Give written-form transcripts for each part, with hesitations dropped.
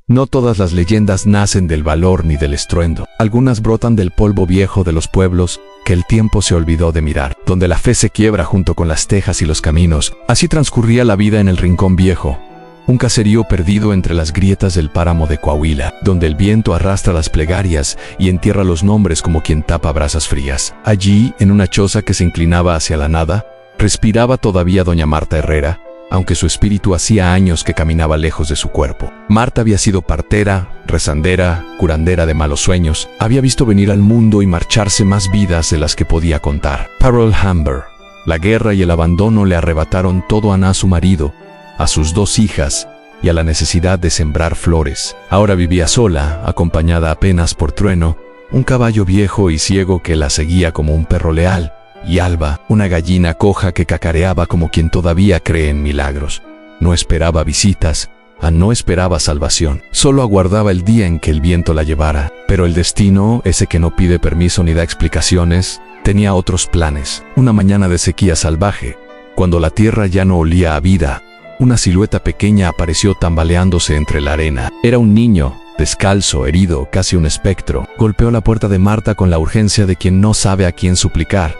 No todas las leyendas nacen del valor ni del estruendo. Algunas brotan del polvo viejo de los pueblos que el tiempo se olvidó de mirar, donde la fe se quiebra junto con las tejas y los caminos. Así transcurría la vida en el Rincón Viejo, un caserío perdido entre las grietas del páramo de Coahuila, donde el viento arrastra las plegarias y entierra los nombres como quien tapa brasas frías. Allí, en una choza que se inclinaba hacia la nada, respiraba todavía doña Marta Herrera, aunque su espíritu hacía años que caminaba lejos de su cuerpo. Marta había sido partera, rezandera, curandera de malos sueños, había visto venir al mundo y marcharse más vidas de las que podía contar. Pearl Harbor, la guerra y el abandono le arrebataron todo a su marido, a sus 2 hijas y a la necesidad de sembrar flores. Ahora vivía sola, acompañada apenas por Trueno, un caballo viejo y ciego que la seguía como un perro leal, y Alba, una gallina coja que cacareaba como quien todavía cree en milagros. No esperaba visitas, no esperaba salvación, solo aguardaba el día en que el viento la llevara. Pero el destino, ese que no pide permiso ni da explicaciones, tenía otros planes. Una mañana de sequía salvaje, cuando la tierra ya no olía a vida, una silueta pequeña apareció tambaleándose entre la arena. Era un niño, descalzo, herido, casi un espectro. Golpeó la puerta de Marta con la urgencia de quien no sabe a quién suplicar,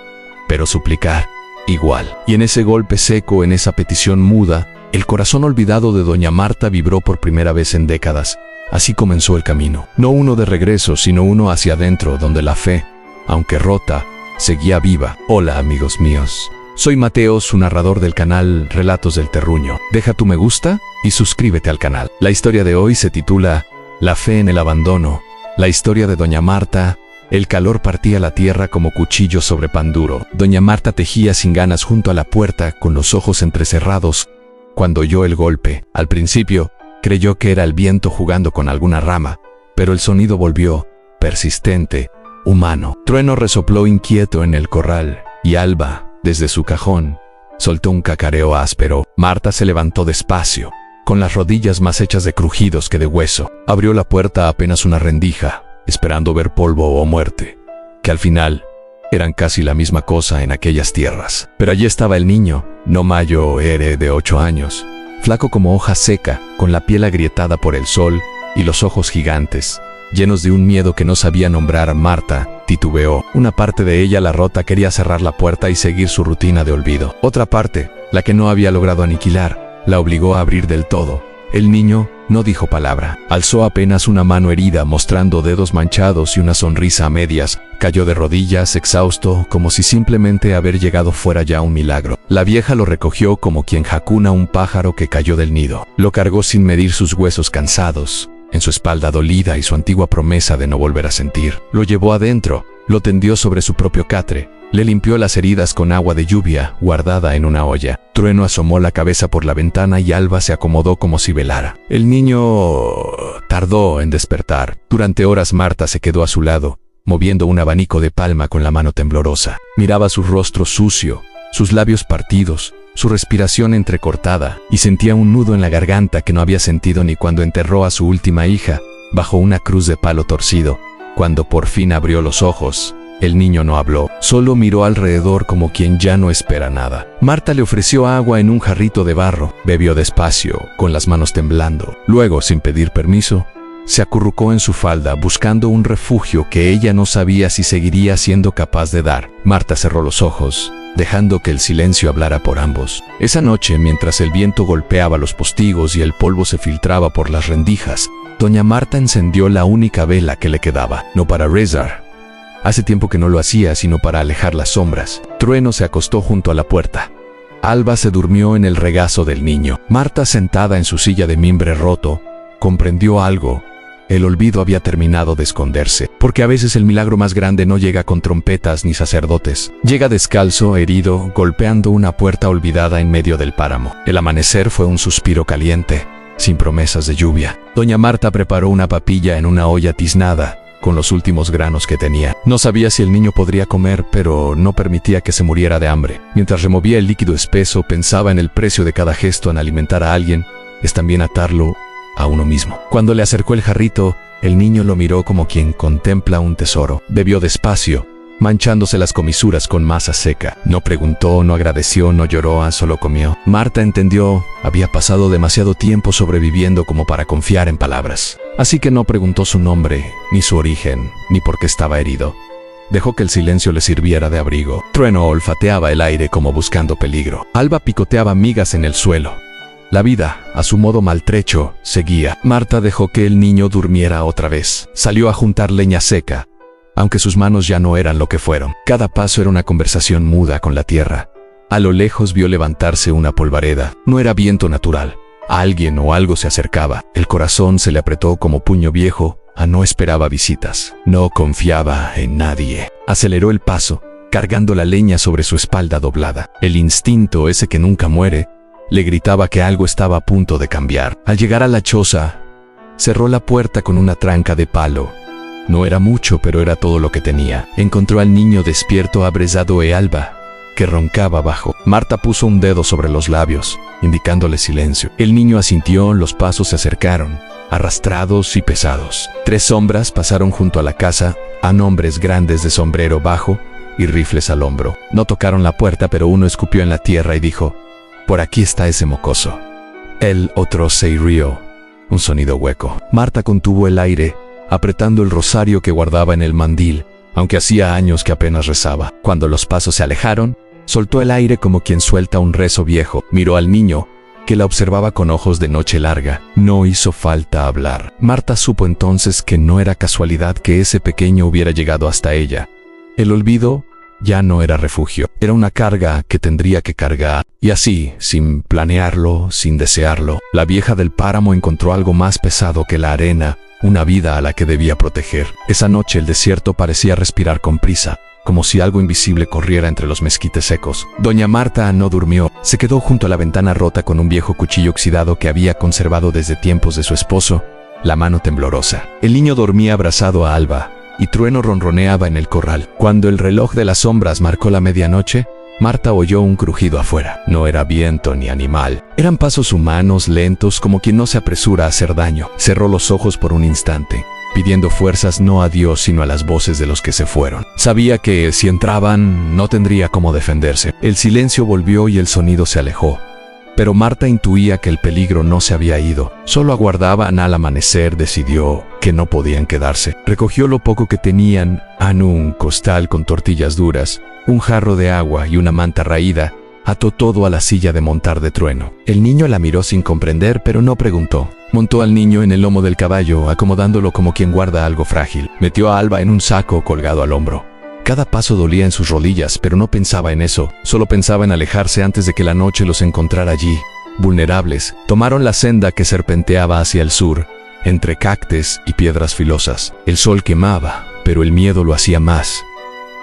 pero suplicar igual. Y en ese golpe seco, en esa petición muda, el corazón olvidado de doña Marta vibró por primera vez en décadas. Así comenzó el camino. No uno de regreso, sino uno hacia adentro, donde la fe, aunque rota, seguía viva. Hola amigos míos. Soy Mateo, su narrador del canal Relatos del Terruño. Deja tu me gusta y suscríbete al canal. La historia de hoy se titula La fe en el abandono. La historia de doña Marta. El calor partía la tierra como cuchillo sobre pan duro. Doña Marta tejía sin ganas junto a la puerta, con los ojos entrecerrados, cuando oyó el golpe. Al principio, creyó que era el viento jugando con alguna rama, pero el sonido volvió, persistente, humano. Trueno resopló inquieto en el corral, y Alba, desde su cajón, soltó un cacareo áspero. Marta se levantó despacio, con las rodillas más hechas de crujidos que de hueso. Abrió la puerta apenas una rendija, esperando ver polvo o muerte, que al final eran casi la misma cosa en aquellas tierras. Pero allí estaba el niño, Nomayo Ere, de 8 años, flaco como hoja seca, con la piel agrietada por el sol y los ojos gigantes, llenos de un miedo que no sabía nombrar. Marta titubeó. Una parte de ella, la rota, quería cerrar la puerta y seguir su rutina de olvido. Otra parte, la que no había logrado aniquilar, la obligó a abrir del todo. El niño no dijo palabra. Alzó apenas una mano herida, mostrando dedos manchados y una sonrisa a medias. Cayó de rodillas, exhausto, como si simplemente haber llegado fuera ya un milagro. La vieja lo recogió como quien jacuna un pájaro que cayó del nido. Lo cargó sin medir sus huesos cansados, en su espalda dolida y su antigua promesa de no volver a sentir. Lo llevó adentro, lo tendió sobre su propio catre, le limpió las heridas con agua de lluvia guardada en una olla. Trueno asomó la cabeza por la ventana y Alba se acomodó como si velara. El niño tardó en despertar. Durante horas Marta se quedó a su lado, moviendo un abanico de palma con la mano temblorosa. Miraba su rostro sucio, sus labios partidos, su respiración entrecortada, y sentía un nudo en la garganta que no había sentido ni cuando enterró a su última hija bajo una cruz de palo torcido. Cuando por fin abrió los ojos, el niño no habló, solo miró alrededor como quien ya no espera nada. Marta le ofreció agua en un jarrito de barro. Bebió despacio, con las manos temblando. Luego, sin pedir permiso, se acurrucó en su falda buscando un refugio que ella no sabía si seguiría siendo capaz de dar. Marta cerró los ojos, dejando que el silencio hablara por ambos. Esa noche, mientras el viento golpeaba los postigos y el polvo se filtraba por las rendijas, doña Marta encendió la única vela que le quedaba. No para rezar. Hace tiempo que no lo hacía, sino para alejar las sombras. Trueno se acostó junto a la puerta. Alba se durmió en el regazo del niño. Marta, sentada en su silla de mimbre roto, comprendió algo. El olvido había terminado de esconderse, porque a veces el milagro más grande no llega con trompetas ni sacerdotes. Llega descalzo, herido, golpeando una puerta olvidada en medio del páramo. El amanecer fue un suspiro caliente, sin promesas de lluvia. Doña Marta preparó una papilla en una olla tiznada, con los últimos granos que tenía. No sabía si el niño podría comer, pero no permitía que se muriera de hambre. Mientras removía el líquido espeso, pensaba en el precio de cada gesto en alimentar a alguien, es también atarlo a uno mismo. Cuando le acercó el jarrito, el niño lo miró como quien contempla un tesoro. Bebió despacio, manchándose las comisuras con masa seca. No preguntó, no agradeció, no lloró, solo comió. Marta entendió, había pasado demasiado tiempo sobreviviendo como para confiar en palabras. Así que no preguntó su nombre, ni su origen, ni por qué estaba herido. Dejó que el silencio le sirviera de abrigo. Trueno olfateaba el aire como buscando peligro. Alba picoteaba migas en el suelo. La vida, a su modo maltrecho, seguía. Marta dejó que el niño durmiera otra vez. Salió a juntar leña seca, aunque sus manos ya no eran lo que fueron. Cada paso era una conversación muda con la tierra. A lo lejos vio levantarse una polvareda. No era viento natural. Alguien o algo se acercaba. El corazón se le apretó como puño viejo. No esperaba visitas. No confiaba en nadie. Aceleró el paso, cargando la leña sobre su espalda doblada. El instinto, ese que nunca muere, le gritaba que algo estaba a punto de cambiar. Al llegar a la choza, cerró la puerta con una tranca de palo. No era mucho, pero era todo lo que tenía. Encontró al niño despierto, abrezado e Alba, que roncaba abajo. Marta puso un dedo sobre los labios, indicándole silencio. El niño asintió, los pasos se acercaron, arrastrados y pesados. 3 sombras pasaron junto a la casa, hombres grandes de sombrero bajo y rifles al hombro. No tocaron la puerta, pero uno escupió en la tierra y dijo: «Por aquí está ese mocoso». El otro se rió, un sonido hueco. Marta contuvo el aire, apretando el rosario que guardaba en el mandil, aunque hacía años que apenas rezaba. Cuando los pasos se alejaron, soltó el aire como quien suelta un rezo viejo. Miró al niño, que la observaba con ojos de noche larga. No hizo falta hablar. Marta supo entonces que no era casualidad que ese pequeño hubiera llegado hasta ella. El olvido ya no era refugio, era una carga que tendría que cargar. Y así, sin planearlo, sin desearlo, la vieja del páramo encontró algo más pesado que la arena, una vida a la que debía proteger. Esa noche el desierto parecía respirar con prisa, como si algo invisible corriera entre los mezquites secos. Doña Marta no durmió. Se quedó junto a la ventana rota con un viejo cuchillo oxidado que había conservado desde tiempos de su esposo, la mano temblorosa. El niño dormía abrazado a Alba, y Trueno ronroneaba en el corral. Cuando el reloj de las sombras marcó la medianoche, Marta oyó un crujido afuera. No era viento ni animal. Eran pasos humanos, lentos, como quien no se apresura a hacer daño. Cerró los ojos por un instante, pidiendo fuerzas no a Dios sino a las voces de los que se fueron. Sabía que si entraban no tendría cómo defenderse. El silencio volvió y el sonido se alejó. Pero Marta intuía que el peligro no se había ido. Solo aguardaban. Al amanecer decidió que no podían quedarse. Recogió lo poco que tenían, un costal con tortillas duras, un jarro de agua y una manta raída. Ató todo a la silla de montar de Trueno. El niño la miró sin comprender, pero no preguntó. Montó al niño en el lomo del caballo, acomodándolo como quien guarda algo frágil. Metió a Alba en un saco colgado al hombro. Cada paso dolía en sus rodillas, pero no pensaba en eso. Solo pensaba en alejarse antes de que la noche los encontrara allí, vulnerables. Tomaron la senda que serpenteaba hacia el sur, entre cactes y piedras filosas. El sol quemaba, pero el miedo lo hacía más.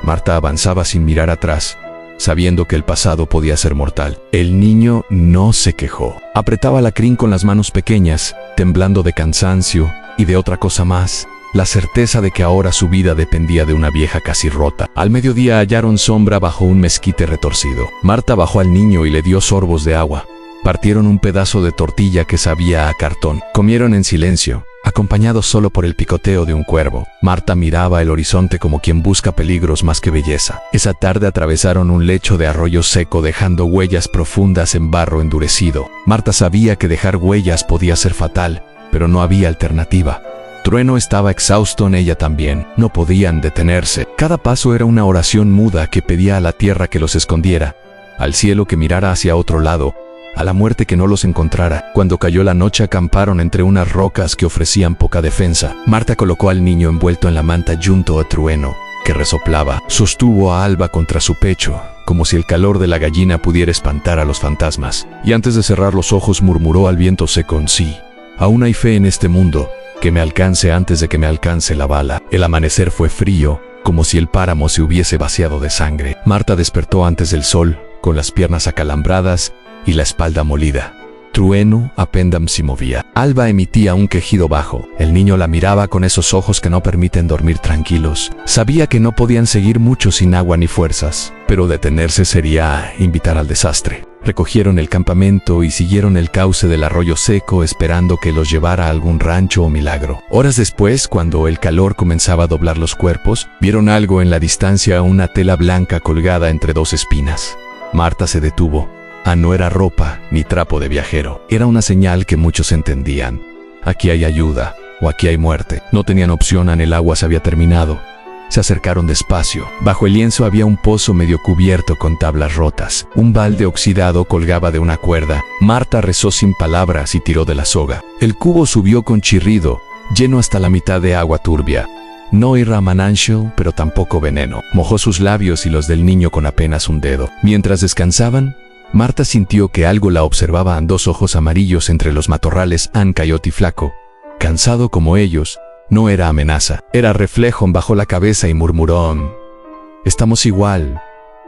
Marta avanzaba sin mirar atrás, sabiendo que el pasado podía ser mortal. El niño no se quejó. Apretaba la crin con las manos pequeñas, temblando de cansancio y de otra cosa más, la certeza de que ahora su vida dependía de una vieja casi rota. Al mediodía hallaron sombra bajo un mezquite retorcido. Marta bajó al niño y le dio sorbos de agua. Partieron un pedazo de tortilla que sabía a cartón. Comieron en silencio, acompañados solo por el picoteo de un cuervo. Marta miraba el horizonte como quien busca peligros más que belleza. Esa tarde atravesaron un lecho de arroyo seco, dejando huellas profundas en barro endurecido. Marta sabía que dejar huellas podía ser fatal, pero no había alternativa. Trueno estaba exhausto, en ella también. No podían detenerse. Cada paso era una oración muda que pedía a la tierra que los escondiera, al cielo que mirara hacia otro lado, a la muerte que no los encontrara. Cuando cayó la noche acamparon entre unas rocas que ofrecían poca defensa. Marta colocó al niño envuelto en la manta junto a Trueno, que resoplaba. Sostuvo a Alba contra su pecho, como si el calor de la gallina pudiera espantar a los fantasmas. Y antes de cerrar los ojos murmuró al viento seco: sí, aún hay fe en este mundo. Que me alcance antes de que me alcance la bala. El amanecer fue frío, como si el páramo se hubiese vaciado de sangre. Marta despertó antes del sol, con las piernas acalambradas y la espalda molida. Trueno apenas se movía. Alba emitía un quejido bajo. El niño la miraba con esos ojos que no permiten dormir tranquilos. Sabía que no podían seguir mucho sin agua ni fuerzas, pero detenerse sería invitar al desastre. Recogieron el campamento y siguieron el cauce del arroyo seco esperando que los llevara a algún rancho o milagro. Horas después, cuando el calor comenzaba a doblar los cuerpos, vieron algo en la distancia, una tela blanca colgada entre dos espinas. Marta se detuvo. No era ropa ni trapo de viajero. Era una señal que muchos entendían. Aquí hay ayuda o aquí hay muerte. No tenían opción, el agua se había terminado. Se acercaron despacio. Bajo el lienzo había un pozo medio cubierto con tablas rotas. Un balde oxidado colgaba de una cuerda. Marta rezó sin palabras y tiró de la soga. El cubo subió con chirrido, lleno hasta la mitad de agua turbia. No era manantial, pero tampoco veneno. Mojó sus labios y los del niño con apenas un dedo. Mientras descansaban, Marta sintió que algo la observaba. Dos ojos amarillos entre los matorrales. Coyote flaco, cansado como ellos. No era amenaza, era reflejo. Bajó la cabeza y murmuró: «Estamos igual,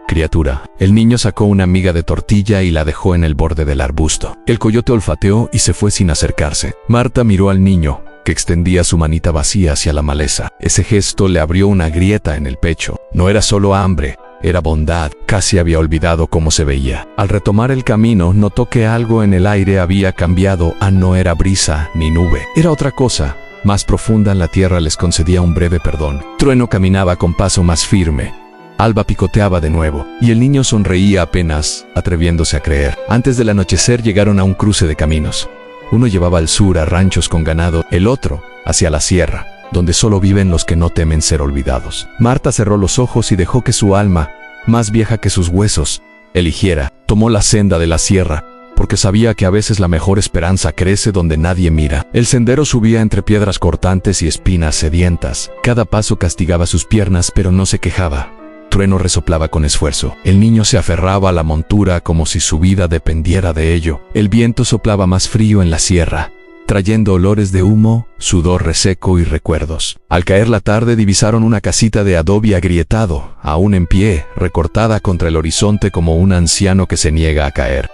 criatura». El niño sacó una miga de tortilla y la dejó en el borde del arbusto. El coyote olfateó y se fue sin acercarse. Marta miró al niño, que extendía su manita vacía hacia la maleza. Ese gesto le abrió una grieta en el pecho. No era solo hambre, era bondad. Casi había olvidado cómo se veía. Al retomar el camino, notó que algo en el aire había cambiado. No era brisa ni nube. Era otra cosa, más profunda. La tierra les concedía un breve perdón. Trueno caminaba con paso más firme. Alba picoteaba de nuevo, y el niño sonreía apenas, atreviéndose a creer. Antes del anochecer llegaron a un cruce de caminos. Uno llevaba al sur a ranchos con ganado, el otro hacia la sierra, donde solo viven los que no temen ser olvidados. Marta cerró los ojos y dejó que su alma, más vieja que sus huesos, eligiera. Tomó la senda de la sierra, porque sabía que a veces la mejor esperanza crece donde nadie mira. El sendero subía entre piedras cortantes y espinas sedientas. Cada paso castigaba sus piernas, pero no se quejaba. Trueno resoplaba con esfuerzo. El niño se aferraba a la montura como si su vida dependiera de ello. El viento soplaba más frío en la sierra, trayendo olores de humo, sudor reseco y recuerdos. Al caer la tarde divisaron una casita de adobe agrietado, aún en pie, recortada contra el horizonte como un anciano que se niega a caer.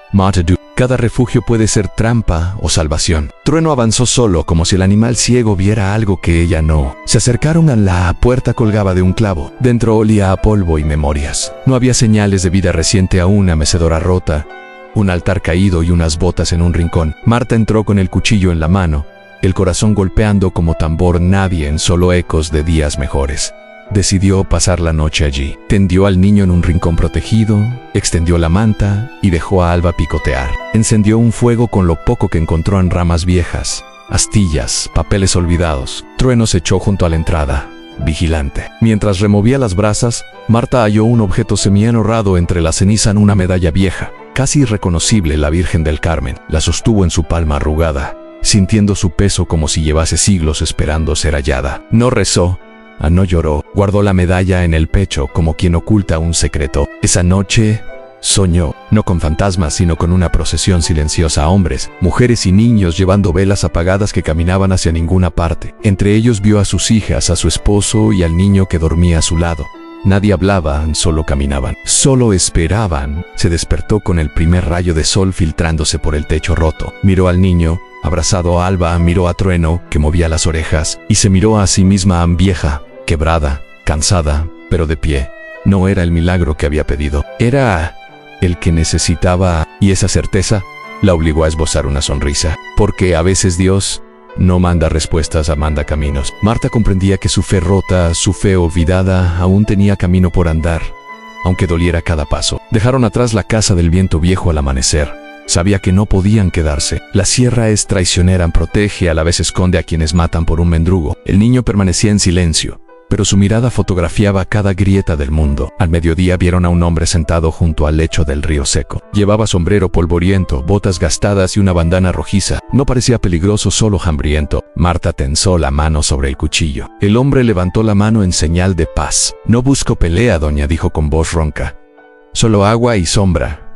Cada refugio puede ser trampa o salvación. Trueno avanzó solo, como si el animal ciego viera algo que ella no. Se acercaron a la puerta. Colgaba de un clavo. Dentro olía a polvo y memorias. No había señales de vida reciente aún. Una mecedora rota, un altar caído y unas botas en un rincón. Marta entró con el cuchillo en la mano, el corazón golpeando como tambor. Nadie, en solo ecos de días mejores. Decidió pasar la noche allí. Tendió al niño en un rincón protegido, extendió la manta y dejó a Alba picotear. Encendió un fuego con lo poco que encontró en ramas viejas, astillas, papeles olvidados. Trueno se echó junto a la entrada, vigilante. Mientras removía las brasas, Marta halló un objeto semi-enhorrado entre la ceniza, en una medalla vieja, casi irreconocible, la Virgen del Carmen. La sostuvo en su palma arrugada, sintiendo su peso como si llevase siglos esperando ser hallada. No rezó, no lloró, guardó la medalla en el pecho como quien oculta un secreto. Esa noche soñó, no con fantasmas, sino con una procesión silenciosa. Hombres, mujeres y niños llevando velas apagadas que caminaban hacia ninguna parte. Entre ellos vio a sus hijas, a su esposo y al niño que dormía a su lado. Nadie hablaba, solo caminaban, solo esperaban. Se despertó con el primer rayo de sol filtrándose por el techo roto. Miró al niño, abrazado a Alba, miró a Trueno, que movía las orejas, y se miró a sí misma, vieja, quebrada, cansada, pero de pie. No era el milagro que había pedido, era el que necesitaba, y esa certeza la obligó a esbozar una sonrisa. Porque a veces Dios no manda respuestas, manda caminos. Marta comprendía que su fe rota, su fe olvidada, aún tenía camino por andar, aunque doliera cada paso. Dejaron atrás la casa del viento viejo al amanecer. Sabía que no podían quedarse. La sierra es traicionera, protege, a la vez esconde a quienes matan por un mendrugo. El niño permanecía en silencio, pero su mirada fotografiaba cada grieta del mundo. Al mediodía vieron a un hombre sentado junto al lecho del río seco. Llevaba sombrero polvoriento, botas gastadas y una bandana rojiza. No parecía peligroso, solo hambriento. Marta tensó la mano sobre el cuchillo. El hombre levantó la mano en señal de paz. «No busco pelea, doña», dijo con voz ronca. «Solo agua y sombra».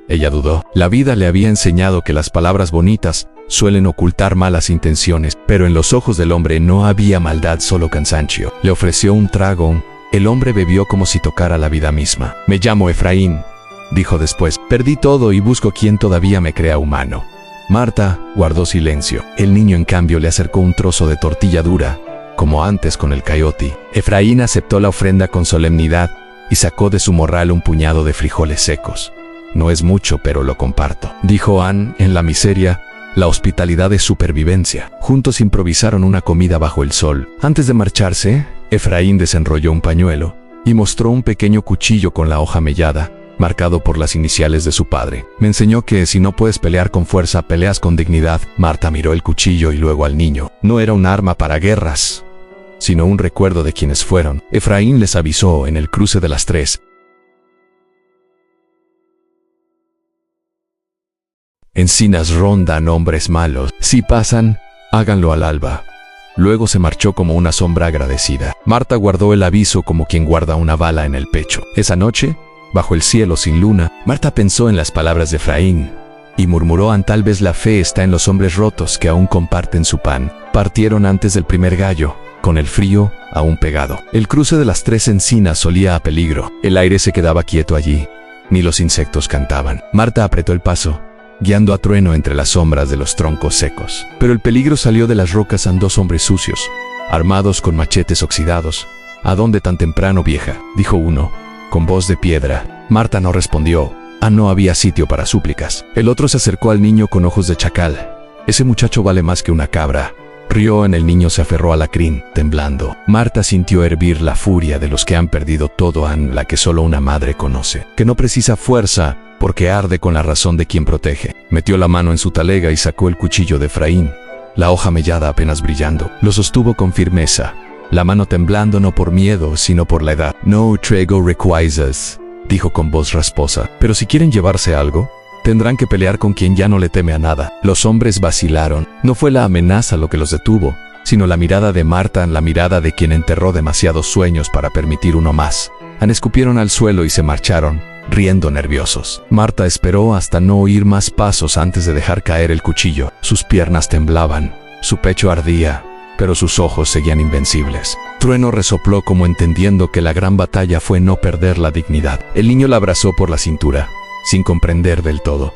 Ella dudó. La vida le había enseñado que las palabras bonitas suelen ocultar malas intenciones, pero en los ojos del hombre no había maldad, solo cansancio. Le ofreció un trago. El hombre bebió como si tocara la vida misma. «Me llamo Efraín», dijo después. «Perdí todo y busco quien todavía me crea humano». Marta guardó silencio. El niño, en cambio, le acercó un trozo de tortilla dura, como antes con el coyote. Efraín aceptó la ofrenda con solemnidad y sacó de su morral un puñado de frijoles secos. «No es mucho, pero lo comparto», dijo Ann. En la miseria, la hospitalidad es supervivencia. Juntos improvisaron una comida bajo el sol. Antes de marcharse, Efraín desenrolló un pañuelo y mostró un pequeño cuchillo con la hoja mellada, marcado por las iniciales de su padre. «Me enseñó que si no puedes pelear con fuerza, peleas con dignidad». Marta miró el cuchillo y luego al niño. No era un arma para guerras, sino un recuerdo de quienes fueron. Efraín les avisó en el cruce de las 3. Encinas rondan hombres malos. Si pasan, háganlo al alba. Luego se marchó como una sombra agradecida. Marta guardó el aviso como quien guarda una bala en el pecho. Esa noche, bajo el cielo sin luna, Marta pensó en las palabras de Efraín y murmuró: tal vez la fe está en los hombres rotos que aún comparten su pan. Partieron antes del primer gallo, con el frío aún pegado. El cruce de las 3 encinas olía a peligro. El aire se quedaba quieto allí, ni los insectos cantaban. Marta apretó el paso, guiando a Trueno entre las sombras de los troncos secos. Pero el peligro salió de las rocas. 2 hombres sucios, armados con machetes oxidados. «¿A dónde tan temprano, vieja?», dijo uno, con voz de piedra. Marta no respondió. No había sitio para súplicas. El otro se acercó al niño con ojos de chacal. «Ese muchacho vale más que una cabra». Rió. El niño se aferró a la crin, temblando. Marta sintió hervir la furia de los que han perdido todo, la que solo una madre conoce, que no precisa fuerza, porque arde con la razón de quien protege. Metió la mano en su talega y sacó el cuchillo de Efraín, la hoja mellada apenas brillando. Lo sostuvo con firmeza, la mano temblando no por miedo, sino por la edad. «No trego requiesas», dijo con voz rasposa. «Pero si quieren llevarse algo, tendrán que pelear con quien ya no le teme a nada». Los hombres vacilaron. No fue la amenaza lo que los detuvo, sino la mirada de Marta, la mirada de quien enterró demasiados sueños para permitir uno más. Escupieron al suelo y se marcharon, riendo nerviosos. Marta esperó hasta no oír más pasos antes de dejar caer el cuchillo. Sus piernas temblaban, su pecho ardía, pero sus ojos seguían invencibles. Trueno resopló como entendiendo que la gran batalla fue no perder la dignidad. El niño la abrazó por la cintura, sin comprender del todo.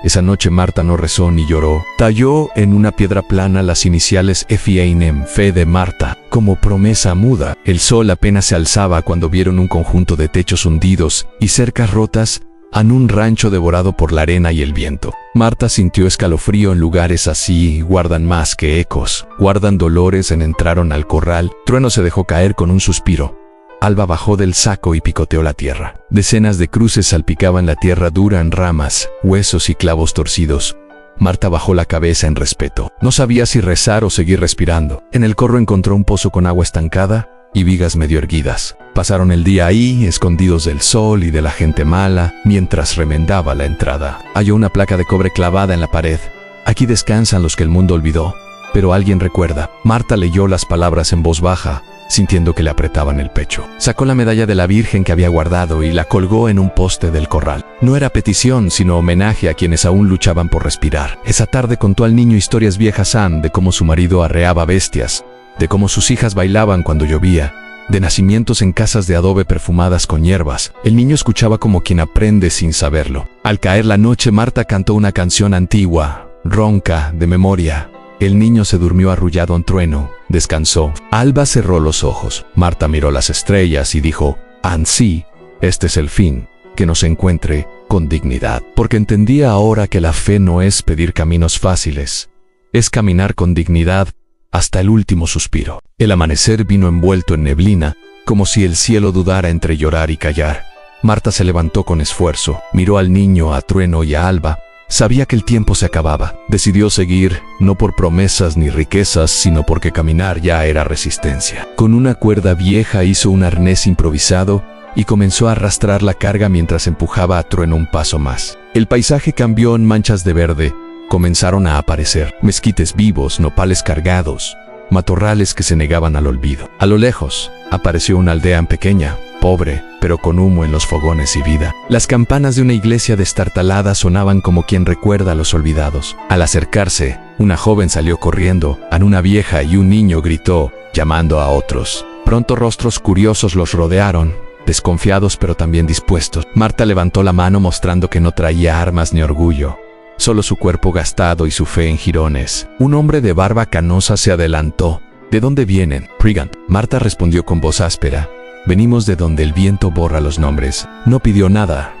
Esa noche Marta no rezó ni lloró. Talló en una piedra plana las iniciales F.A.N.M., fe de Marta, como promesa muda. El sol apenas se alzaba cuando vieron un conjunto de techos hundidos y cercas rotas en un rancho devorado por la arena y el viento. Marta sintió escalofrío. En lugares así guardan más que ecos, guardan dolores. Entraron al corral. Trueno se dejó caer con un suspiro. Alba bajó del saco y picoteó la tierra. Decenas de cruces salpicaban la tierra dura en ramas, huesos y clavos torcidos. Marta bajó la cabeza en respeto. No sabía si rezar o seguir respirando. En el corro encontró un pozo con agua estancada y vigas medio erguidas. Pasaron el día ahí, escondidos del sol y de la gente mala, mientras remendaba la entrada. Halló una placa de cobre clavada en la pared. «Aquí descansan los que el mundo olvidó, pero alguien recuerda». Marta leyó las palabras en voz baja, sintiendo que le apretaban el pecho. Sacó la medalla de la Virgen que había guardado y la colgó en un poste del corral. No era petición, sino homenaje a quienes aún luchaban por respirar. Esa tarde contó al niño historias viejas de cómo su marido arreaba bestias, de cómo sus hijas bailaban cuando llovía, de nacimientos en casas de adobe perfumadas con hierbas. El niño escuchaba como quien aprende sin saberlo. Al caer la noche, Marta cantó una canción antigua, ronca, de memoria. El niño se durmió arrullado en Trueno, descansó. Alba cerró los ojos. Marta miró las estrellas y dijo: «Ansí, este es el fin, que nos encuentre con dignidad». Porque entendía ahora que la fe no es pedir caminos fáciles, es caminar con dignidad hasta el último suspiro. El amanecer vino envuelto en neblina, como si el cielo dudara entre llorar y callar. Marta se levantó con esfuerzo, miró al niño, a Trueno y a Alba. Sabía que el tiempo se acababa. Decidió seguir, no por promesas ni riquezas, sino porque caminar ya era resistencia. Con una cuerda vieja hizo un arnés improvisado y comenzó a arrastrar la carga mientras empujaba a Trueno un paso más. El paisaje cambió en manchas de verde. Comenzaron a aparecer mezquites vivos, nopales cargados, matorrales que se negaban al olvido. A lo lejos, apareció una aldea pequeña, pobre, pero con humo en los fogones y vida. Las campanas de una iglesia destartalada sonaban como quien recuerda a los olvidados. Al acercarse, una joven salió corriendo. Una vieja y un niño gritó, llamando a otros. Pronto rostros curiosos los rodearon, desconfiados pero también dispuestos. Marta levantó la mano mostrando que no traía armas ni orgullo, solo su cuerpo gastado y su fe en jirones. Un hombre de barba canosa se adelantó. ¿De dónde vienen, Brigand? Marta respondió con voz áspera. Venimos de donde el viento borra los nombres. No pidió nada.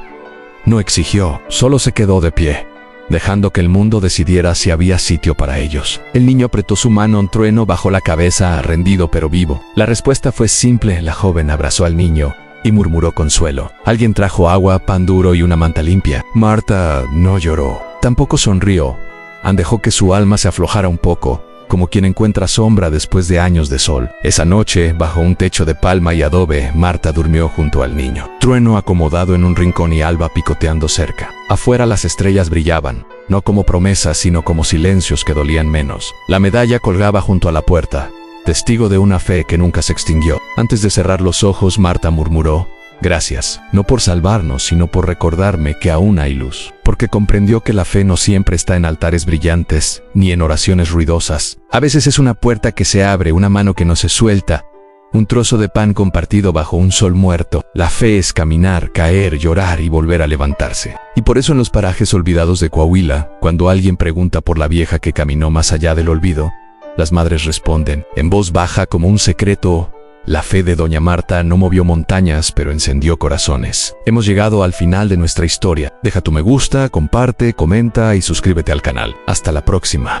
No exigió, solo se quedó de pie, dejando que el mundo decidiera si había sitio para ellos. El niño apretó su mano, un trueno bajó la cabeza, rendido pero vivo. La respuesta fue simple, la joven abrazó al niño y murmuró consuelo. Alguien trajo agua, pan duro y una manta limpia. Marta no lloró, tampoco sonrió. Dejó que su alma se aflojara un poco, como quien encuentra sombra después de años de sol. Esa noche, bajo un techo de palma y adobe, Marta durmió junto al niño. Trueno acomodado en un rincón y Alba picoteando cerca. Afuera las estrellas brillaban, no como promesas, sino como silencios que dolían menos. La medalla colgaba junto a la puerta, testigo de una fe que nunca se extinguió. Antes de cerrar los ojos, Marta murmuró: gracias, no por salvarnos, sino por recordarme que aún hay luz. Porque comprendió que la fe no siempre está en altares brillantes, ni en oraciones ruidosas. A veces es una puerta que se abre, una mano que no se suelta, un trozo de pan compartido bajo un sol muerto. La fe es caminar, caer, llorar y volver a levantarse. Y por eso en los parajes olvidados de Coahuila, cuando alguien pregunta por la vieja que caminó más allá del olvido, las madres responden, en voz baja como un secreto: la fe de Doña Marta no movió montañas, pero encendió corazones. Hemos llegado al final de nuestra historia. Deja tu me gusta, comparte, comenta y suscríbete al canal. Hasta la próxima.